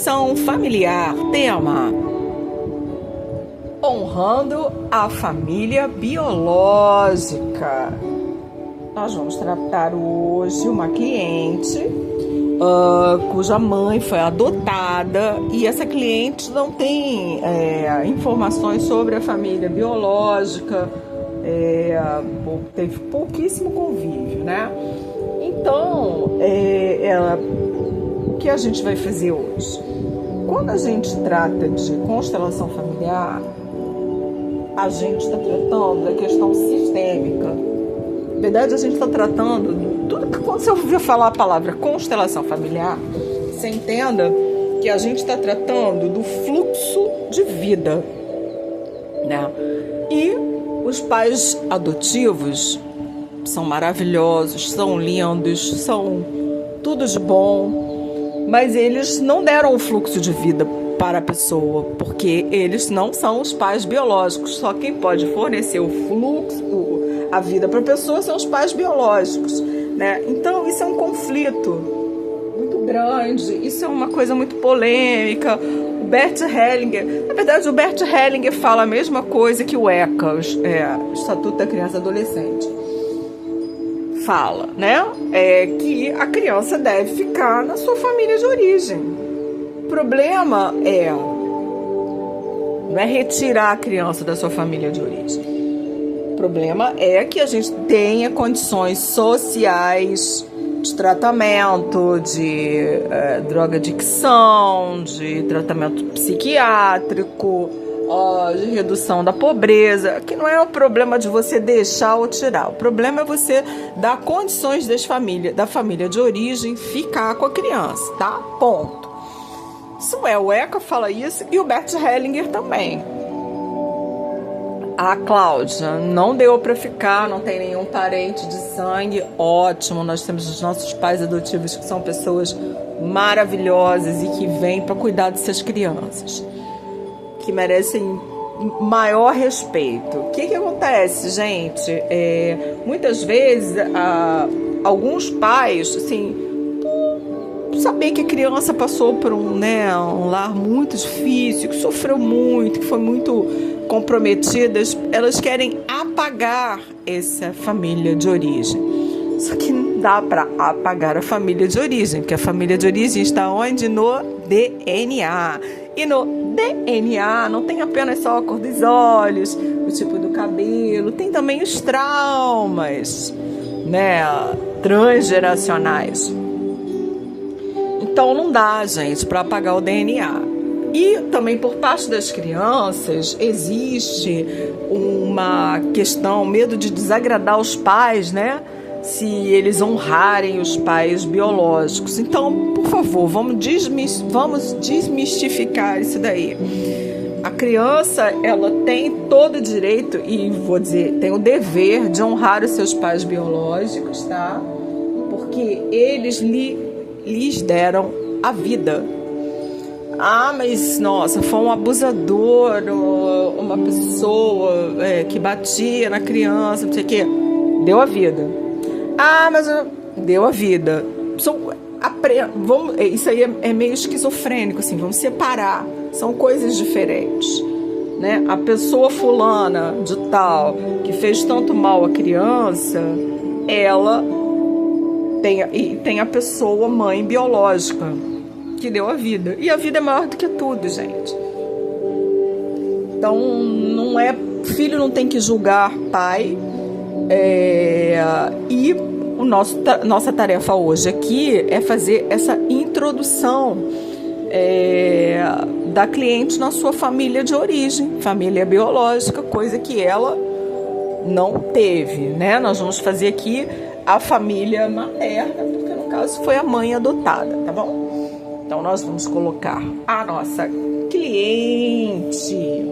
Constelação familiar, tema: honrando a família biológica. Nós vamos tratar hoje uma cliente cuja mãe foi adotada, e essa cliente não tem informações sobre a família biológica, teve pouquíssimo convívio, né? Então, o que a gente vai fazer hoje? Quando a gente trata de constelação familiar, a gente está tratando da questão sistêmica. Na verdade, a gente está tratando tudo que, quando você ouvir falar a palavra constelação familiar, você entenda que a gente está tratando do fluxo de vida, né? E os pais adotivos são maravilhosos, são lindos, são tudo de bom, mas eles não deram o fluxo de vida para a pessoa, porque eles não são os pais biológicos. Só quem pode fornecer o fluxo, a vida para a pessoa, são os pais biológicos, né? Então isso é um conflito muito grande, isso é uma coisa muito polêmica. O Bert Hellinger, na verdade, o Bert Hellinger fala a mesma coisa que o ECA, o Estatuto da Criança e Adolescente, fala, né? Que a criança deve ficar na sua família de origem. O problema não é retirar a criança da sua família de origem. O problema é que a gente tenha condições sociais de tratamento, de drogadicção, de tratamento psiquiátrico, de redução da pobreza, que não é o problema de você deixar ou tirar. O problema é você dar condições da família de origem ficar com a criança, tá? Ponto. Isso o ECA fala isso, e o Bert Hellinger também. A Cláudia não deu para ficar, não tem nenhum parente de sangue, ótimo. Nós temos os nossos pais adotivos, que são pessoas maravilhosas e que vêm para cuidar dessas crianças, que merecem maior respeito. O que acontece, gente? Muitas vezes, alguns pais, assim, saber que a criança passou por um lar muito difícil, que sofreu muito, que foi muito comprometida, elas querem apagar essa família de origem. Só que não dá para apagar a família de origem, porque a família de origem está onde? No DNA. E no DNA não tem apenas só a cor dos olhos, o tipo do cabelo, tem também os traumas, né, transgeracionais. Então não dá, gente, para apagar o DNA. E também por parte das crianças existe uma questão, medo de desagradar os pais, né? Se eles honrarem os pais biológicos. Então, por favor, vamos desmistificar isso daí. A criança, ela tem todo o direito, e vou dizer, tem o dever de honrar os seus pais biológicos, tá? Porque eles lhes deram a vida. Mas nossa, foi um abusador, uma pessoa que batia na criança, não sei o quê. Deu a vida. Deu a vida. Isso aí é meio esquizofrênico, assim, vamos separar. São coisas diferentes, né? A pessoa fulana de tal, que fez tanto mal à criança, ela tem a pessoa mãe biológica, que deu a vida. E a vida é maior do que tudo, gente. Então, filho não tem que julgar pai. E nossa tarefa hoje aqui é fazer essa introdução da cliente na sua família de origem, família biológica, coisa que ela não teve, né? Nós vamos fazer aqui a família materna, porque no caso foi a mãe adotada, tá bom? Então nós vamos colocar a nossa cliente.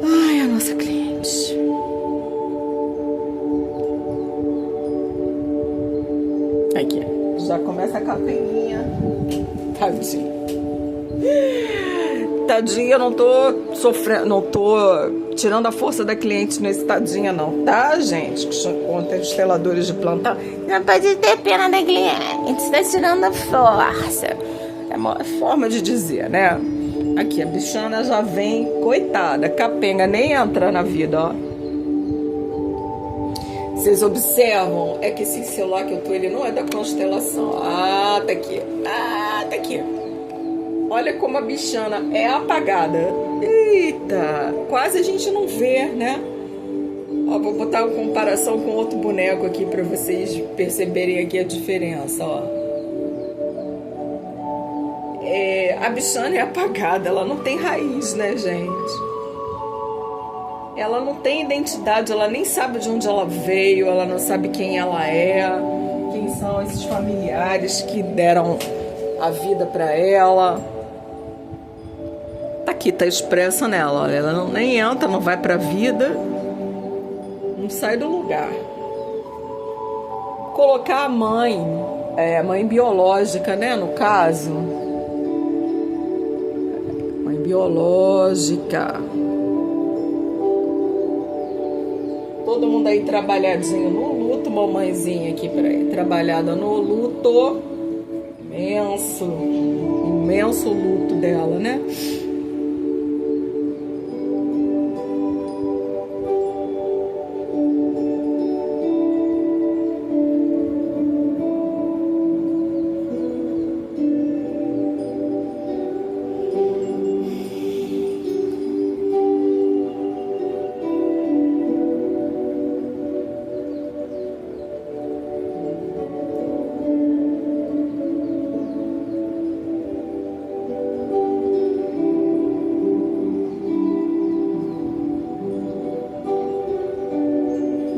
A nossa cliente. Aqui, já começa a capelinha. Tadinha, eu não tô sofrendo, não tô tirando a força da cliente nesse tadinha não, tá, gente? Contra os teladores de plantão. Não pode ter pena da cliente, está tirando a força. É uma forma de dizer, né? Aqui, a bichana já vem, coitada, capenga, nem entra na vida, ó. Vocês observam, é que esse celular que eu tô, ele não é da constelação. Ah, tá aqui. Ah, tá aqui. Olha como a bichana é apagada. Eita, quase a gente não vê, né? Ó, vou botar uma comparação com outro boneco aqui para vocês perceberem aqui a diferença, ó. A bichana é apagada, ela não tem raiz, né, gente? Ela não tem identidade, ela nem sabe de onde ela veio, ela não sabe quem ela é, quem são esses familiares que deram a vida para ela. Tá aqui, tá expressa nela, ela não, nem entra, não vai pra vida, não sai do lugar. Colocar a mãe biológica, né, no caso, mãe biológica. Todo mundo aí trabalhadinho no luto, mamãezinha aqui trabalhada no luto, imenso luto dela, né?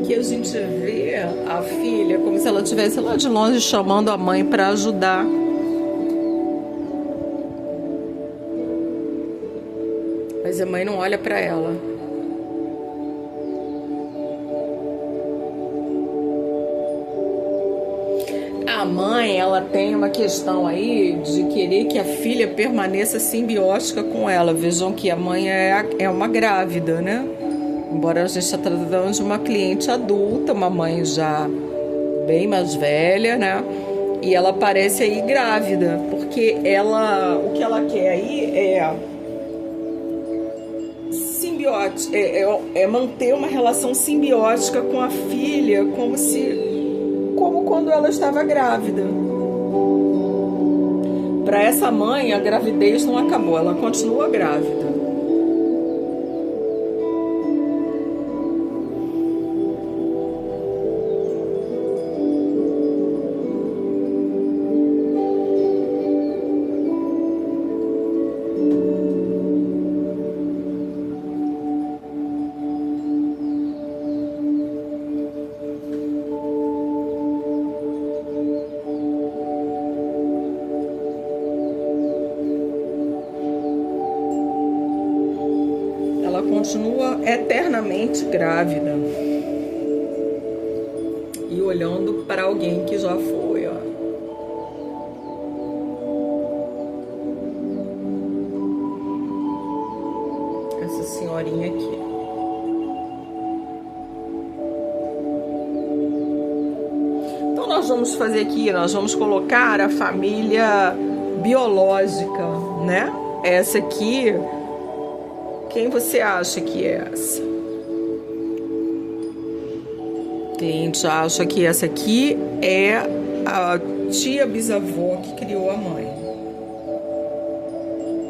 Que a gente vê a filha como se ela estivesse lá de longe chamando a mãe para ajudar. Mas a mãe não olha para ela. A mãe, ela tem uma questão aí de querer que a filha permaneça simbiótica com ela. Vejam que a mãe é uma grávida, né? Embora a gente esteja tratando de uma cliente adulta, uma mãe já bem mais velha, né? E ela parece aí grávida, porque o que ela quer aí é simbiótica, é manter uma relação simbiótica com a filha, como quando ela estava grávida. Para essa mãe, a gravidez não acabou, ela continua grávida. Continua eternamente grávida e olhando para alguém que já foi, ó. Essa senhorinha aqui. Então nós vamos fazer aqui, nós vamos colocar a família biológica, né? Essa aqui. Quem você acha que é essa? O cliente acha que essa aqui é a tia bisavó que criou a mãe.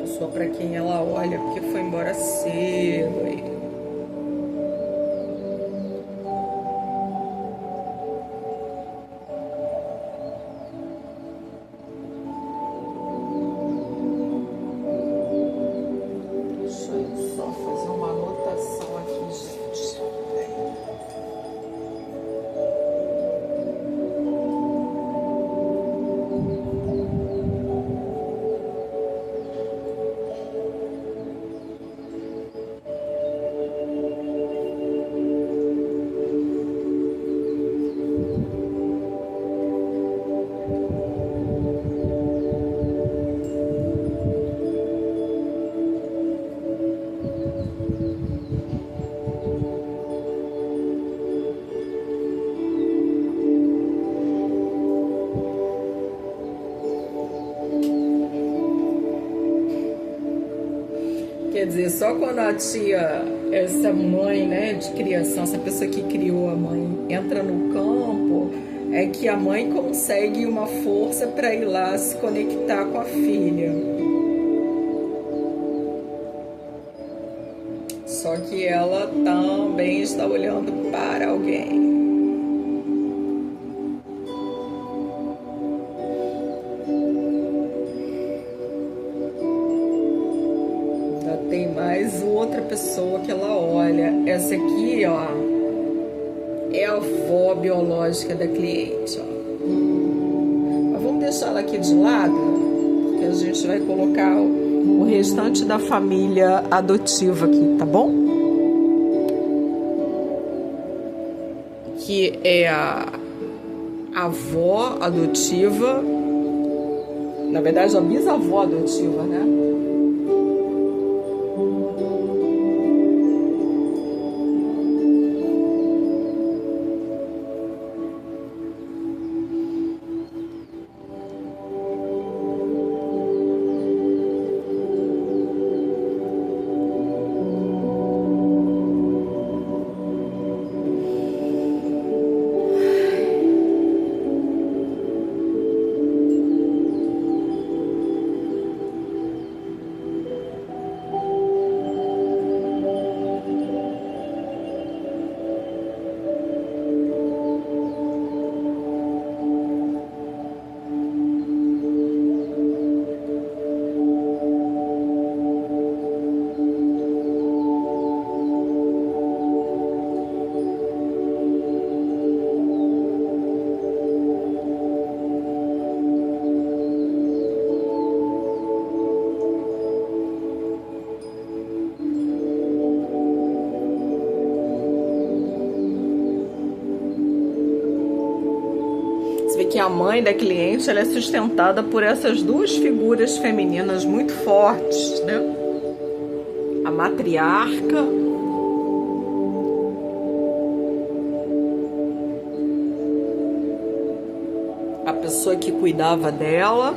Pessoa para quem ela olha porque foi embora cedo aí. Quer dizer, só quando a tia, essa mãe, né, de criação, essa pessoa que criou a mãe, entra no campo, é que a mãe consegue uma força para ir lá se conectar com a filha. Só que ela também está olhando para alguém. Tem mais outra pessoa que ela olha. Essa aqui, ó, é a avó biológica da cliente, ó. Mas vamos deixar ela aqui de lado, porque a gente vai colocar o restante da família adotiva aqui, tá bom? Que é a avó adotiva, na verdade a bisavó adotiva, né? Você vê que a mãe da cliente, ela é sustentada por essas duas figuras femininas muito fortes, né? A matriarca a pessoa que cuidava dela,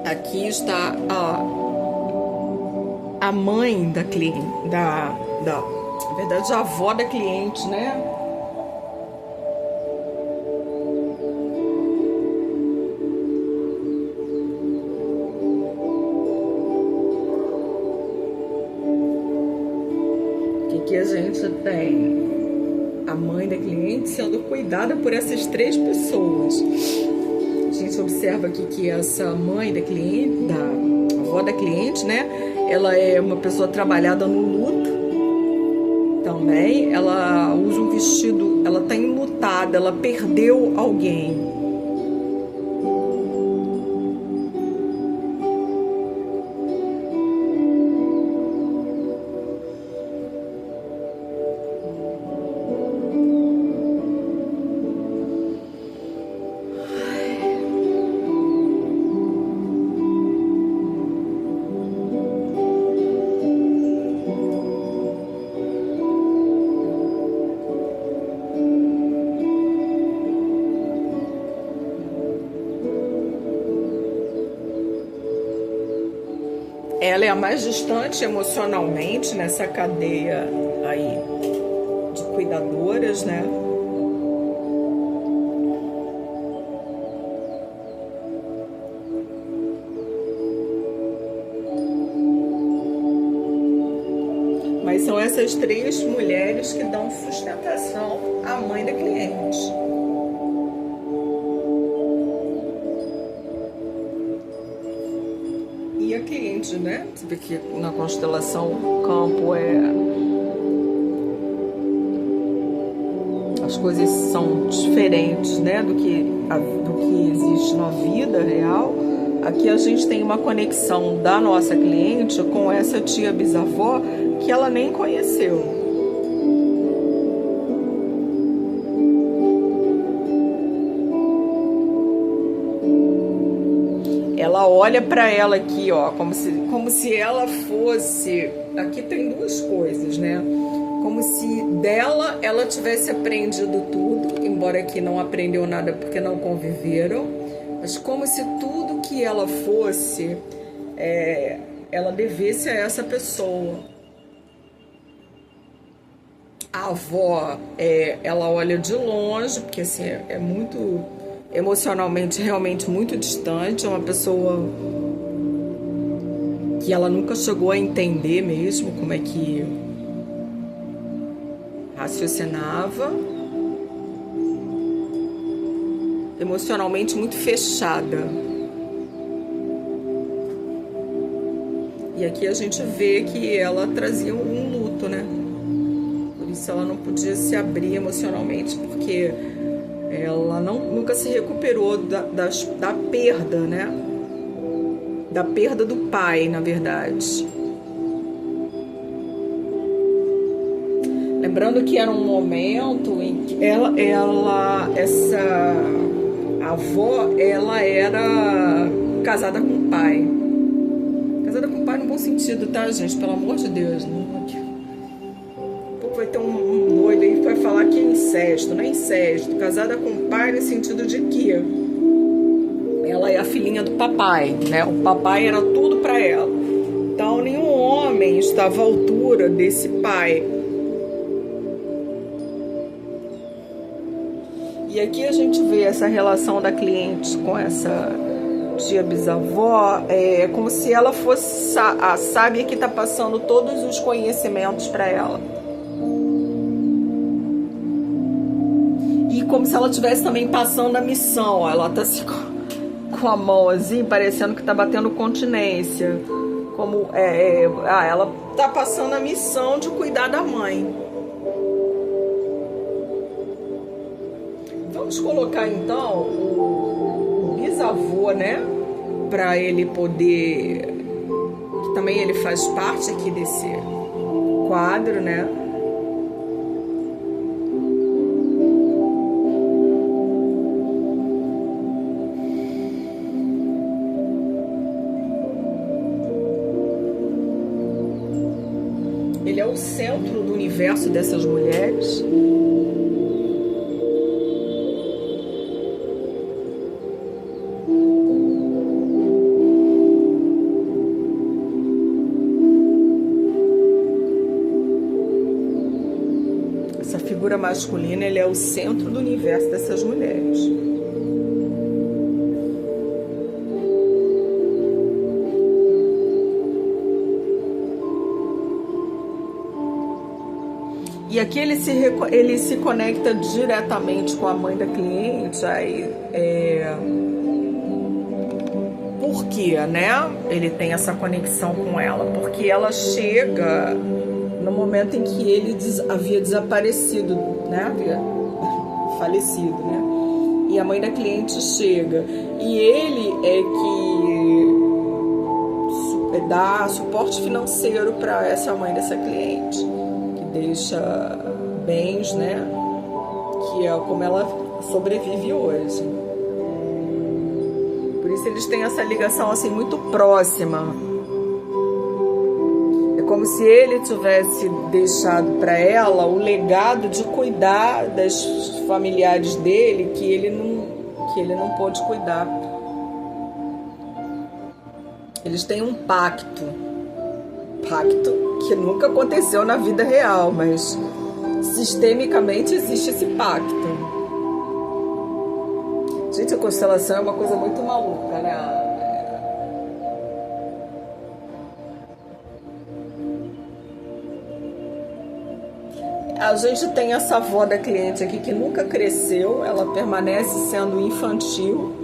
aqui está a mãe da cliente, na verdade, a avó da cliente, né? Que a gente tem a mãe da cliente sendo cuidada por essas três pessoas. A gente observa aqui que essa mãe da cliente, da avó da cliente, né? Ela é uma pessoa trabalhada no luto também. Ela usa um vestido, ela tá enlutada, ela perdeu alguém. Ela é a mais distante emocionalmente nessa cadeia aí de cuidadoras, né? Mas são essas três mulheres que dão sustentação à mãe da cliente. E a cliente, né? Você vê que na constelação o campo as coisas são diferentes, né? Do que existe na vida real. aqui a gente tem uma conexão da nossa cliente com essa tia bisavó que ela nem conheceu. Ela olha para ela aqui, ó, como se ela fosse... Aqui tem duas coisas, né? Como se dela ela tivesse aprendido tudo, embora aqui não aprendeu nada porque não conviveram, mas como se tudo que ela fosse, ela devesse a essa pessoa. A avó, ela olha de longe, porque assim, é muito emocionalmente, realmente muito distante, é uma pessoa que ela nunca chegou a entender mesmo como é que raciocinava, emocionalmente muito fechada. E aqui a gente vê que ela trazia um luto, né? Por isso ela não podia se abrir emocionalmente, porque ela nunca se recuperou da perda, né? Da perda do pai, na verdade. Lembrando que era um momento em que essa avó, ela era casada com o pai. Casada com o pai no bom sentido, tá, gente? Pelo amor de Deus. Vai ter um doido aí que vai falar que é incesto, não é incesto. Casada com o pai no sentido de que ela é a filhinha do papai, né? O papai era tudo para ela. Então nenhum homem estava à altura desse pai. E aqui a gente vê essa relação da cliente com essa tia bisavó, como se ela fosse a sábia que está passando todos os conhecimentos para ela. E como se ela estivesse também passando a missão. Ela está assim, com a mão assim, parecendo que está batendo continência. Como ela está passando a missão de cuidar da mãe. Vamos colocar então o bisavô, né? Para ele poder... Que também ele faz parte aqui desse quadro, né? Ele é o centro do universo dessas mulheres. Essa figura masculina, ele é o centro do universo dessas mulheres. E aqui ele se conecta diretamente com a mãe da cliente. Por quê, né? Ele tem essa conexão com ela. Porque ela chega no momento em que ele havia desaparecido, né? Havia falecido, né? E a mãe da cliente chega. E ele é que dá suporte financeiro para essa mãe dessa cliente. Deixa bens, né? Que é como ela sobrevive hoje. Por isso eles têm essa ligação assim muito próxima. É como se ele tivesse deixado para ela o legado de cuidar das familiares dele que ele não pôde cuidar. Eles têm um pacto que nunca aconteceu na vida real, mas sistemicamente existe esse pacto. Gente, a constelação é uma coisa muito maluca, né? A gente tem essa avó da cliente aqui que nunca cresceu, ela permanece sendo infantil.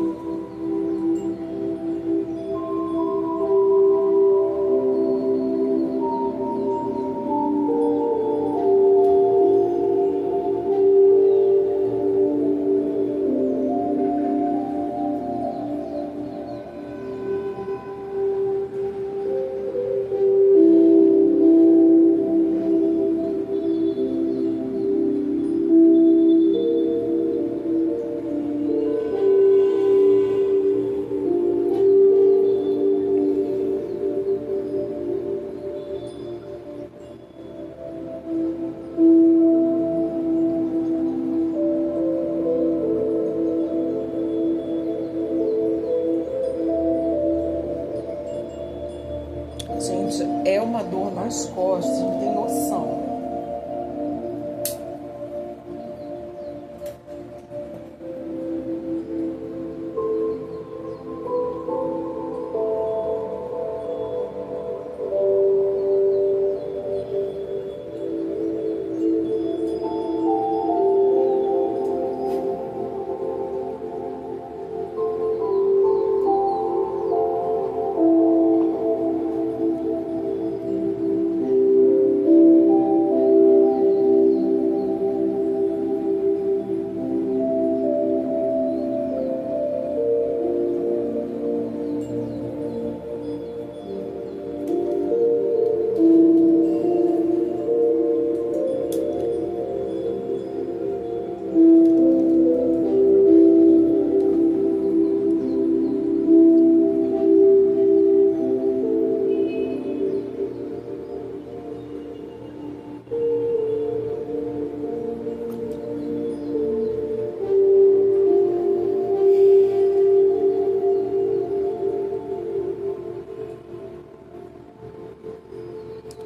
gente, é uma dor nas costas, não tem noção.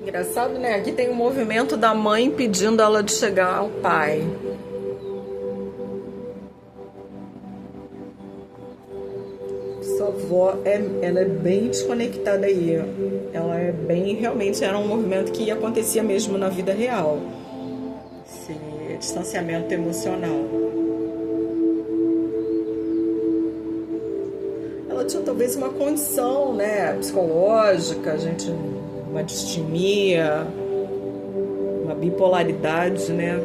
Engraçado, né? Aqui tem o movimento da mãe impedindo ela de chegar ao pai. Sua avó, ela é bem desconectada aí. Ela é bem, realmente era um movimento que acontecia mesmo na vida real. Esse distanciamento emocional. Ela tinha talvez uma condição, né, psicológica, uma distimia, uma bipolaridade, né?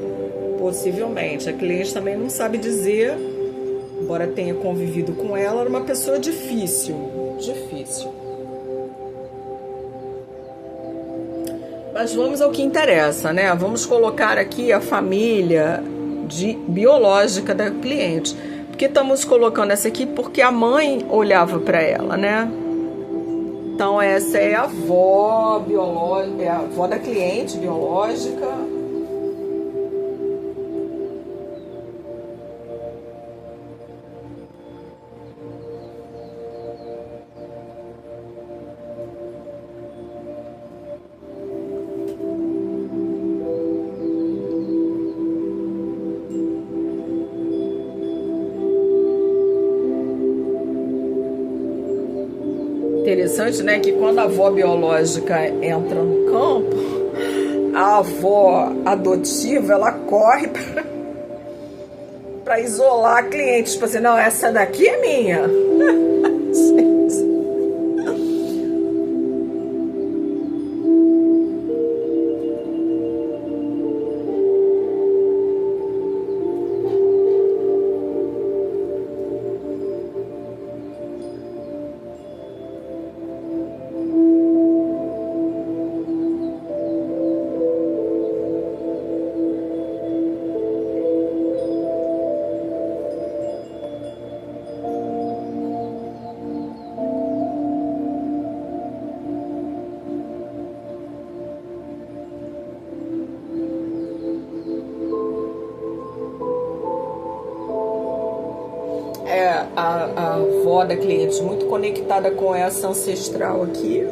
Possivelmente. A cliente também não sabe dizer, embora tenha convivido com ela, era uma pessoa difícil. Mas vamos ao que interessa, né? Vamos colocar aqui a família biológica da cliente. Porque estamos colocando essa aqui porque a mãe olhava para ela, né? Então essa é a avó biológica, é a avó da cliente biológica. Interessante, né, que quando a avó biológica entra no campo, a avó adotiva, ela corre para isolar a cliente, tipo assim, não, essa daqui é minha. A avó da cliente muito conectada com essa ancestral aqui.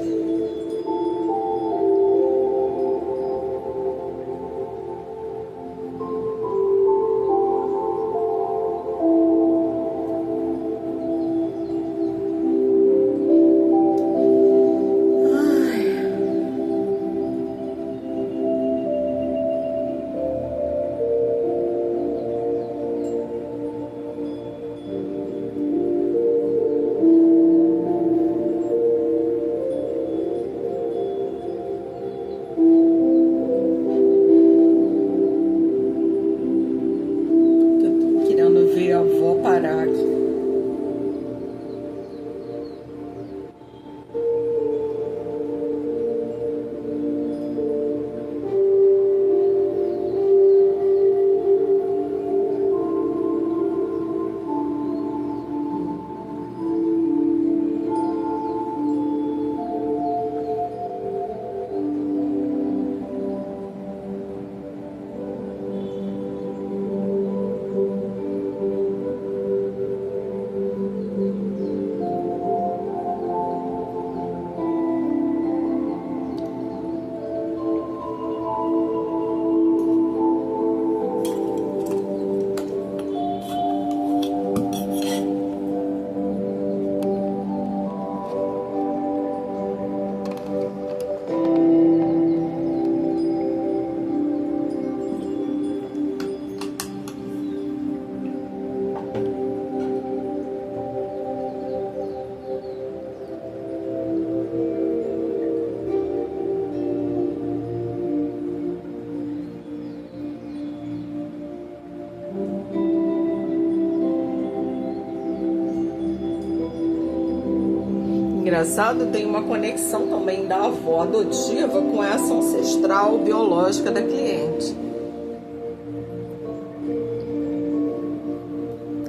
Engraçado, tem uma conexão também da avó adotiva com essa ancestral biológica da cliente.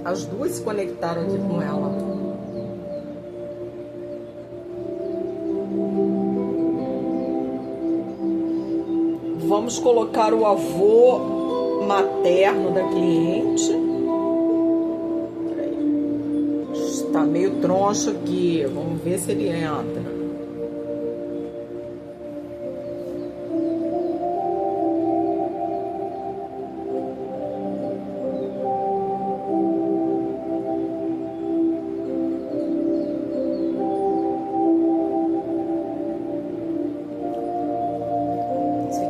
As duas se conectaram aqui com ela. Vamos colocar o avô materno da cliente. Está meio troncho aqui. Vamos ver se ele entra.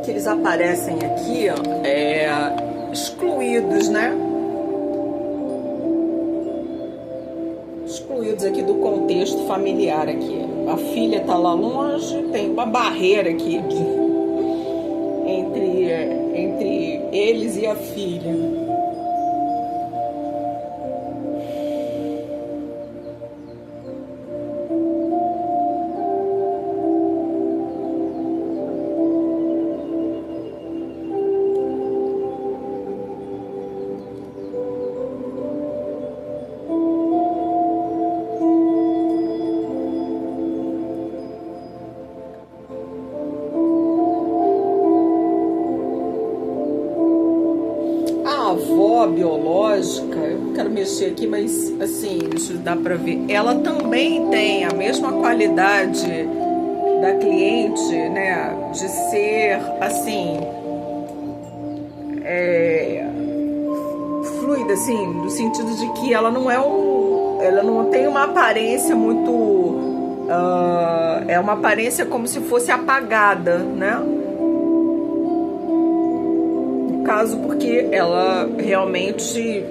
Que eles aparecem aqui, ó, excluídos, né? Excluídos aqui do contexto familiar aqui. A filha tá lá longe, tem uma barreira aqui entre eles e a filha. Avó biológica, eu não quero mexer aqui, mas assim, isso dá pra ver. Ela também tem a mesma qualidade da cliente, né? De ser assim, fluida, assim, no sentido de que ela não ela não tem uma aparência muito, é uma aparência como se fosse apagada, né? Caso porque ela realmente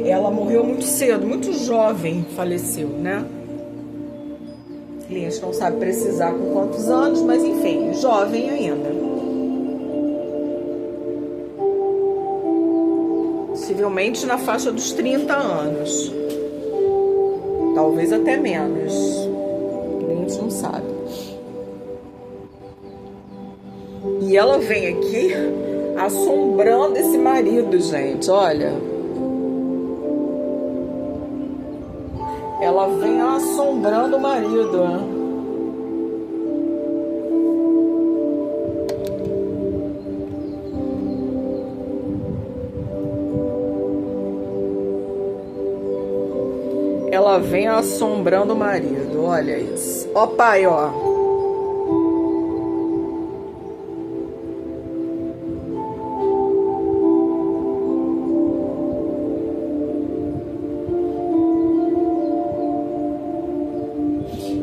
ela morreu muito cedo, muito jovem, faleceu, né? O cliente não sabe precisar com quantos anos, mas enfim, jovem ainda. Possivelmente na faixa dos 30 anos. Talvez até menos. O cliente não sabe. E ela vem aqui assombrando esse marido, gente, olha. Ela vem assombrando o marido. Ela vem assombrando o marido, olha isso. Ó pai, ó.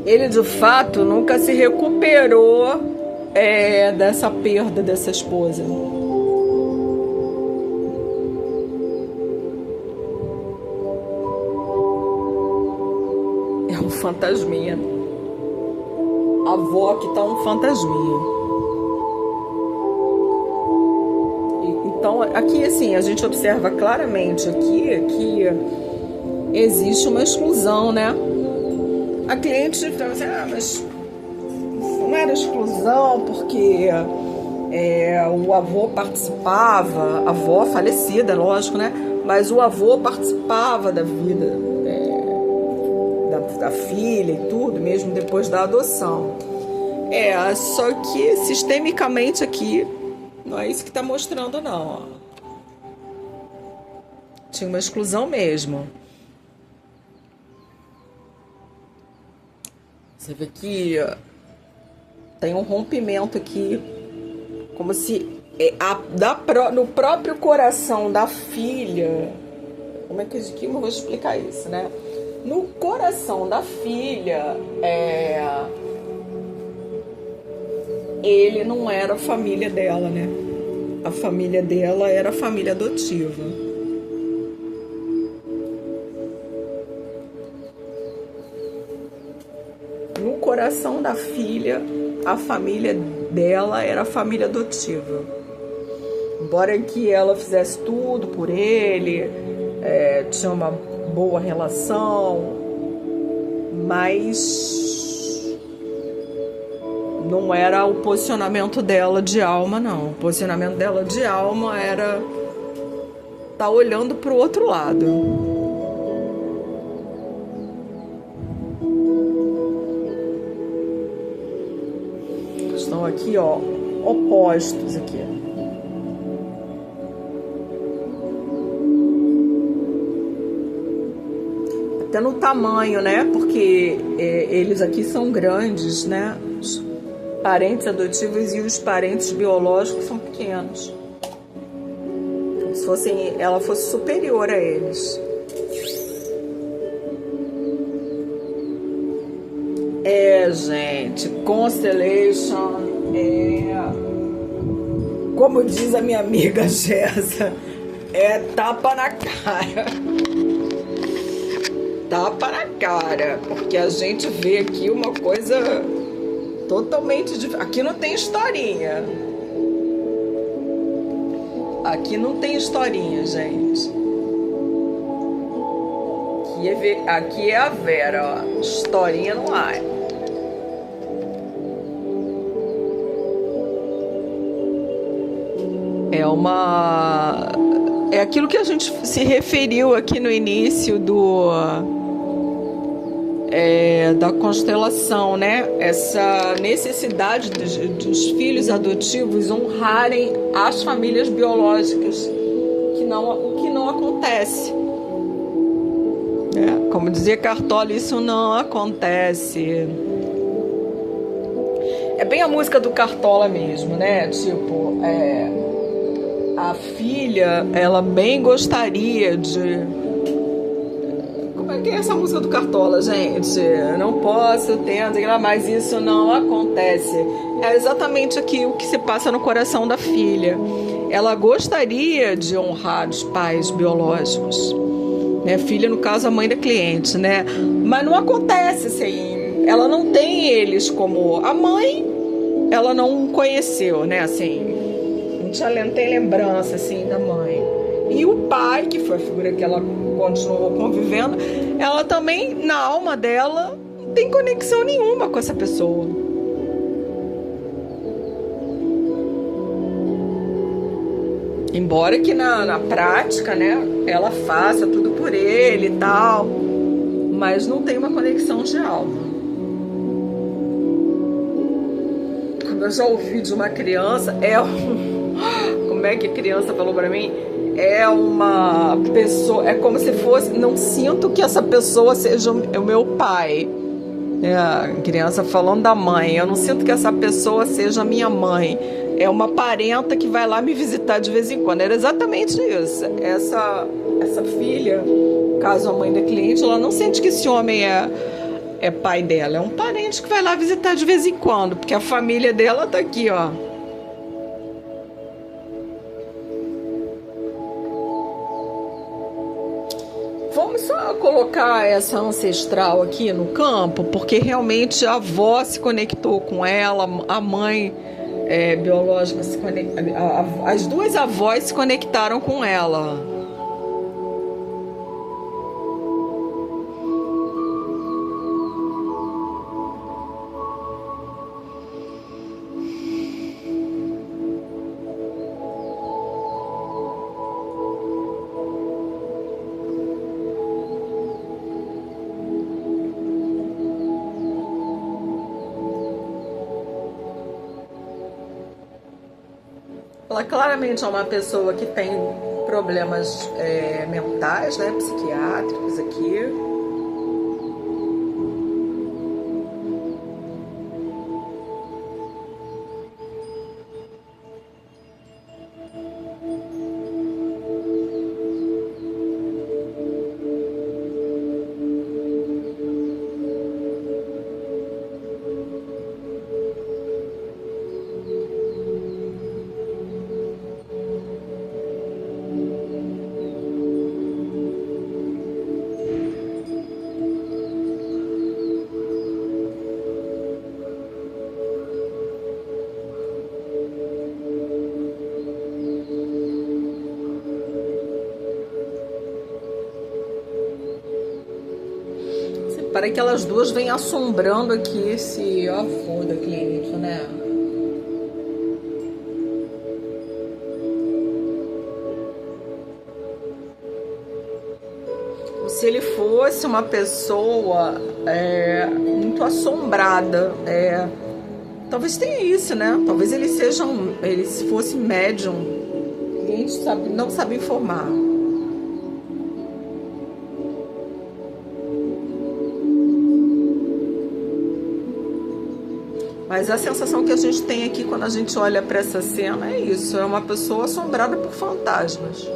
Ele, de fato, nunca se recuperou dessa perda dessa esposa. É um fantasminha. A avó que tá um fantasminha. Então, aqui, assim, a gente observa claramente aqui que existe uma exclusão, né? A cliente fala assim, mas não era exclusão porque o avô participava, a avó falecida, lógico, né? Mas o avô participava da vida da filha e tudo, mesmo depois da adoção. Só que sistemicamente aqui, não é isso que está mostrando, não. Ó. Tinha uma exclusão mesmo. Você vê que tem um rompimento aqui, como se no próprio coração da filha. Como eu vou explicar isso, né? No coração da filha, ele não era a família dela, né? A família dela era a família adotiva. No coração da filha, a família dela era a família adotiva. Embora que ela fizesse tudo por ele, tinha uma boa relação, Mas não era o posicionamento dela de alma, não. O posicionamento dela de alma era tá olhando para o outro lado. Estão aqui, ó, opostos aqui. Até no tamanho, né? Porque eles aqui são grandes, né? Os parentes adotivos e os parentes biológicos são pequenos. Como se ela fosse superior a eles. Gente, Constellation como diz a minha amiga Jéssica, é tapa na cara. Tapa na cara, porque a gente vê aqui uma coisa totalmente diferente. Aqui não tem historinha. Aqui não tem historinha, gente. Aqui é a Vera, ó. Historinha não há. É aquilo que a gente se referiu aqui no início da constelação, né? Essa necessidade dos filhos adotivos honrarem as famílias biológicas, o que não acontece. Como dizia Cartola, isso não acontece. É bem a música do Cartola mesmo, né? Tipo, a filha, ela bem gostaria de... Como é que é essa música do Cartola, gente? Não posso ter, mas isso não acontece. É exatamente aqui o que se passa no coração da filha. Ela gostaria de honrar os pais biológicos, né? Filha, no caso, a mãe da cliente, né? Mas não acontece assim. Ela não tem eles como... A mãe, ela não conheceu, né? Assim, não tem lembrança, assim, da mãe. E o pai, que foi a figura que ela continuou convivendo, ela também, na alma dela, não tem conexão nenhuma com essa pessoa. Embora que na prática, né, ela faça tudo por ele e tal, mas não tem uma conexão de alma. Como eu já ouvi de uma criança, como é que a criança falou pra mim? É uma pessoa, é como se fosse, não sinto que essa pessoa seja o meu pai. A criança falando da mãe, eu não sinto que essa pessoa seja a minha mãe. É uma parenta que vai lá me visitar de vez em quando. Era exatamente isso. Essa filha, caso a mãe da cliente, ela não sente que esse homem é pai dela. É um parente que vai lá visitar de vez em quando, porque a família dela tá aqui, ó. Vamos só colocar essa ancestral aqui no campo, porque realmente a avó se conectou com ela, a mãe biológica se conectou, as duas avós se conectaram com ela. Ela claramente é uma pessoa que tem problemas mentais, né, psiquiátricos aqui. para que elas duas venham assombrando aqui esse avô da cliente, né? Se ele fosse uma pessoa muito assombrada, talvez tenha isso, né? Talvez ele fosse médium, cliente não sabe informar. Mas a sensação que a gente tem aqui quando a gente olha para essa cena é isso, é uma pessoa assombrada por fantasmas.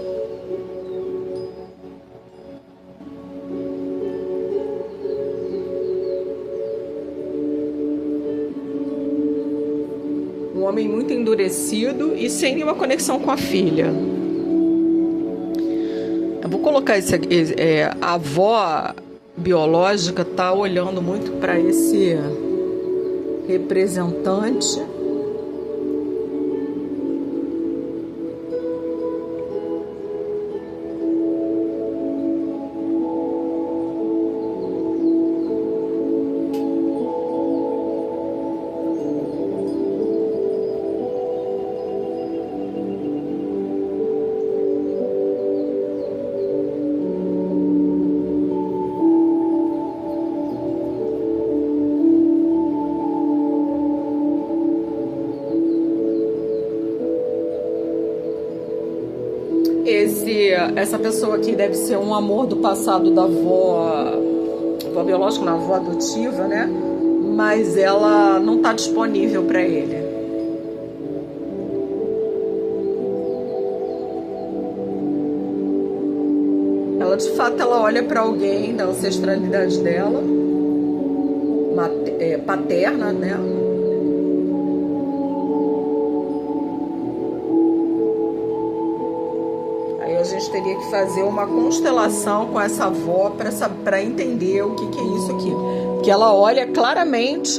Um homem muito endurecido e sem nenhuma conexão com a filha. Eu vou colocar a avó biológica tá olhando muito para esse representante. Essa pessoa aqui deve ser um amor do passado da avó biológica, não, avó adotiva, né? Mas ela não está disponível para ele. Ela, de fato, ela olha para alguém da ancestralidade dela, paterna, né? A gente teria que fazer uma constelação com essa avó para entender o que é isso aqui. Porque ela olha claramente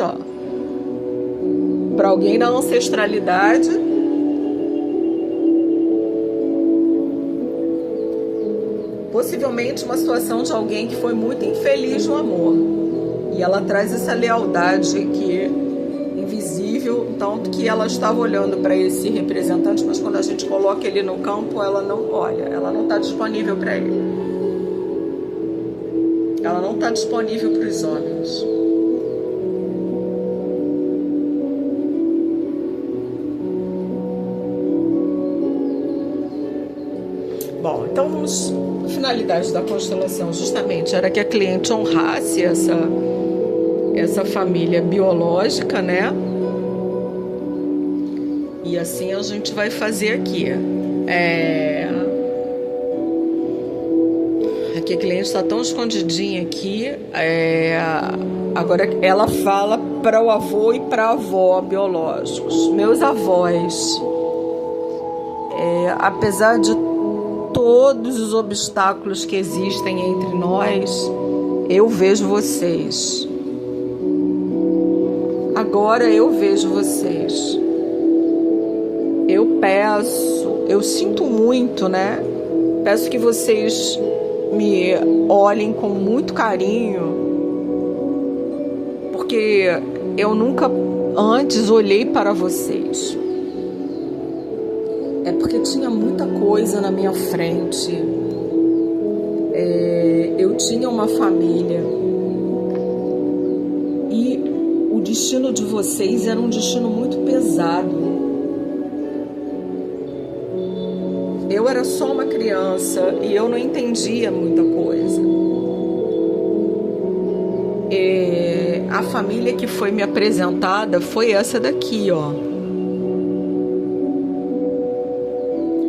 para alguém da ancestralidade. Possivelmente uma situação de alguém que foi muito infeliz no amor. E ela traz essa lealdade aqui, invisível, tanto que ela estava olhando para esse representante, mas quando a gente coloca ele no campo, ela não olha, ela não está disponível para ele. Ela não está disponível para os homens. Bom, então vamos. A finalidade da constelação justamente era que a cliente honrasse essa família biológica, né? E assim a gente vai fazer aqui. Aqui a cliente está tão escondidinha aqui. Agora ela fala para o avô e para a avó biológicos. Meus avós, apesar de todos os obstáculos que existem entre nós, eu vejo vocês. Agora eu vejo vocês. Eu sinto muito, né? Peço que vocês me olhem com muito carinho, porque eu nunca antes olhei para vocês. É porque tinha muita coisa na minha frente. Eu tinha uma família. E o destino de vocês era um destino muito pesado. Eu era só uma criança e eu não entendia muita coisa. A família que foi me apresentada foi essa daqui, ó.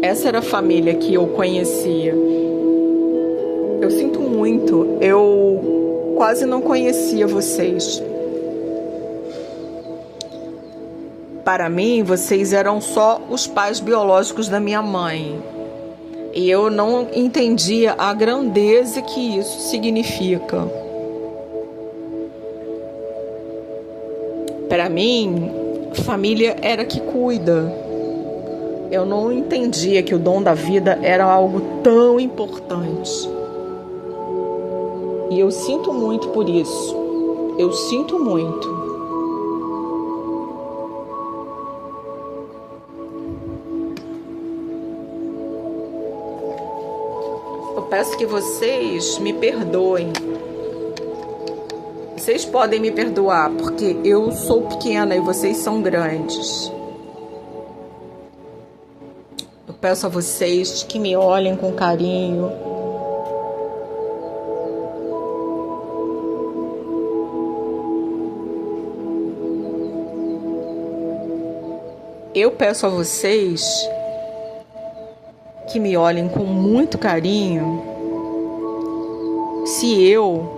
Essa era a família que eu conhecia. Eu sinto muito, eu quase não conhecia vocês. Para mim, vocês eram só os pais biológicos da minha mãe. E eu não entendia a grandeza que isso significa. Para mim, família era que cuida. Eu não entendia que o dom da vida era algo tão importante. E eu sinto muito por isso. Eu sinto muito. Eu peço que vocês me perdoem. Vocês podem me perdoar, porque eu sou pequena e vocês são grandes. Eu peço a vocês que me olhem com carinho. Eu peço a vocês que me olhem com muito carinho. Se eu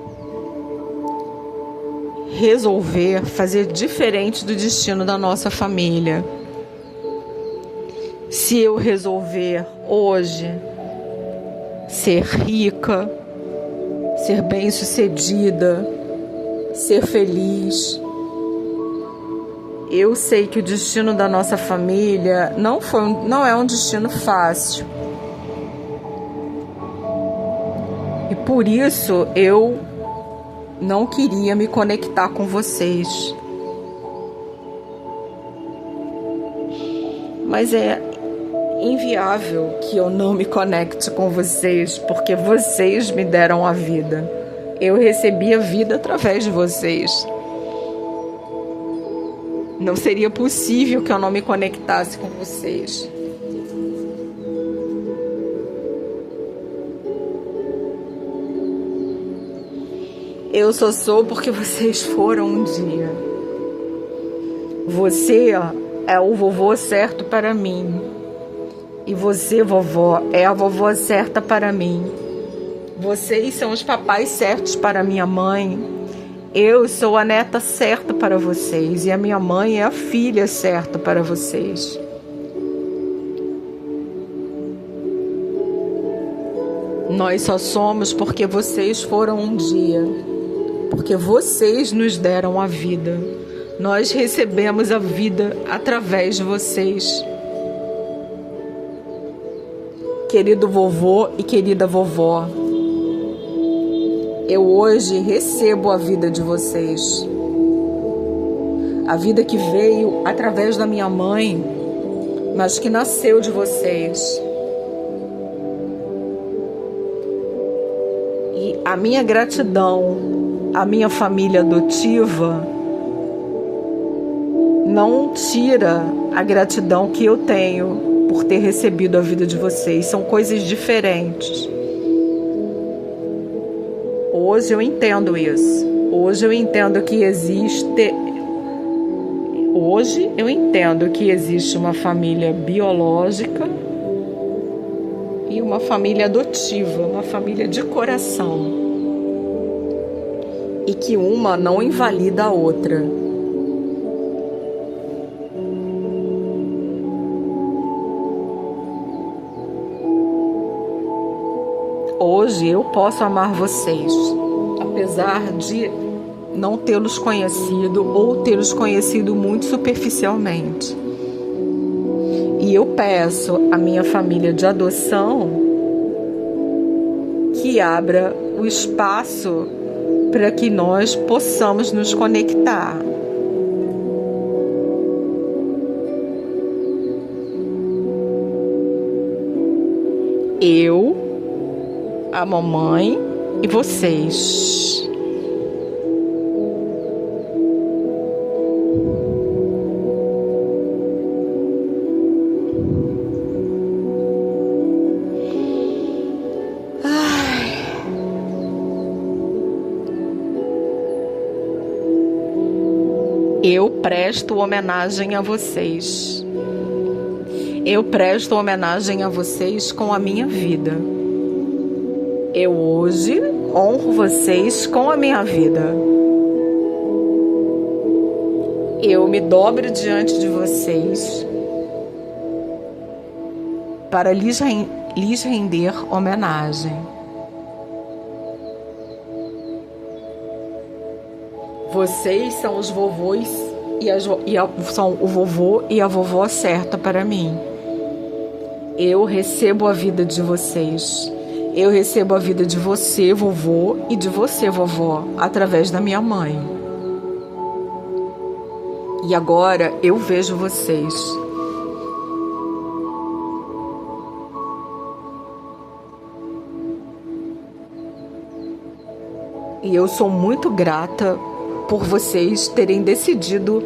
resolver fazer diferente do destino da nossa família, se eu resolver hoje ser rica, ser bem-sucedida, ser feliz, eu sei que o destino da nossa família não é um destino fácil. E por isso eu não queria me conectar com vocês. Mas é inviável que eu não me conecte com vocês, porque vocês me deram a vida. Eu recebi a vida através de vocês. Não seria possível que eu não me conectasse com vocês. Eu só sou porque vocês foram um dia. Você é o vovô certo para mim. E você, vovó, é a vovó certa para mim. Vocês são os papais certos para minha mãe. Eu sou a neta certa para vocês. E a minha mãe é a filha certa para vocês. Nós só somos porque vocês foram um dia. Porque vocês nos deram a vida. Nós recebemos a vida através de vocês. Querido vovô e querida vovó, eu hoje recebo a vida de vocês. A vida que veio através da minha mãe, mas que nasceu de vocês. E a minha gratidão à minha família adotiva não tira a gratidão que eu tenho por ter recebido a vida de vocês. São coisas diferentes. Hoje eu entendo isso. Hoje eu entendo que existe uma família biológica e uma família adotiva, uma família de coração. E que uma não invalida a outra. Hoje eu posso amar vocês, apesar de não tê-los conhecido ou tê-los conhecido muito superficialmente. E eu peço à minha família de adoção que abra o espaço para que nós possamos nos conectar. Eu, a mamãe e vocês. Eu presto homenagem a vocês. Eu presto homenagem a vocês com a minha vida. Eu hoje honro vocês com a minha vida. Eu me dobro diante de vocês para lhes render homenagem. Vocês são os vovôs são o vovô e a vovó certa para mim. Eu recebo a vida de vocês. Eu recebo a vida de você, vovô, e de você, vovó, através da minha mãe. E agora eu vejo vocês. E eu sou muito grata por vocês terem decidido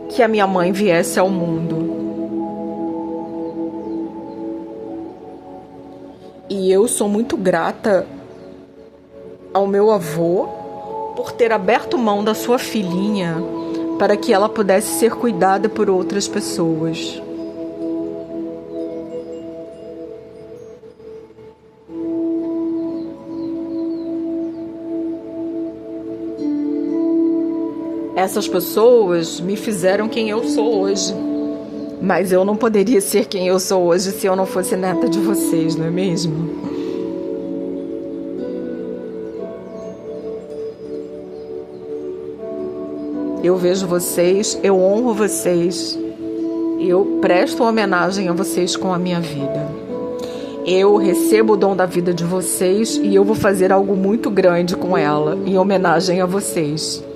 que a minha mãe viesse ao mundo. E eu sou muito grata ao meu avô por ter aberto mão da sua filhinha para que ela pudesse ser cuidada por outras pessoas. Essas pessoas me fizeram quem eu sou hoje. Mas eu não poderia ser quem eu sou hoje se eu não fosse neta de vocês, não é mesmo? Eu vejo vocês, eu honro vocês, eu presto homenagem a vocês com a minha vida. Eu recebo o dom da vida de vocês e eu vou fazer algo muito grande com ela, em homenagem a vocês.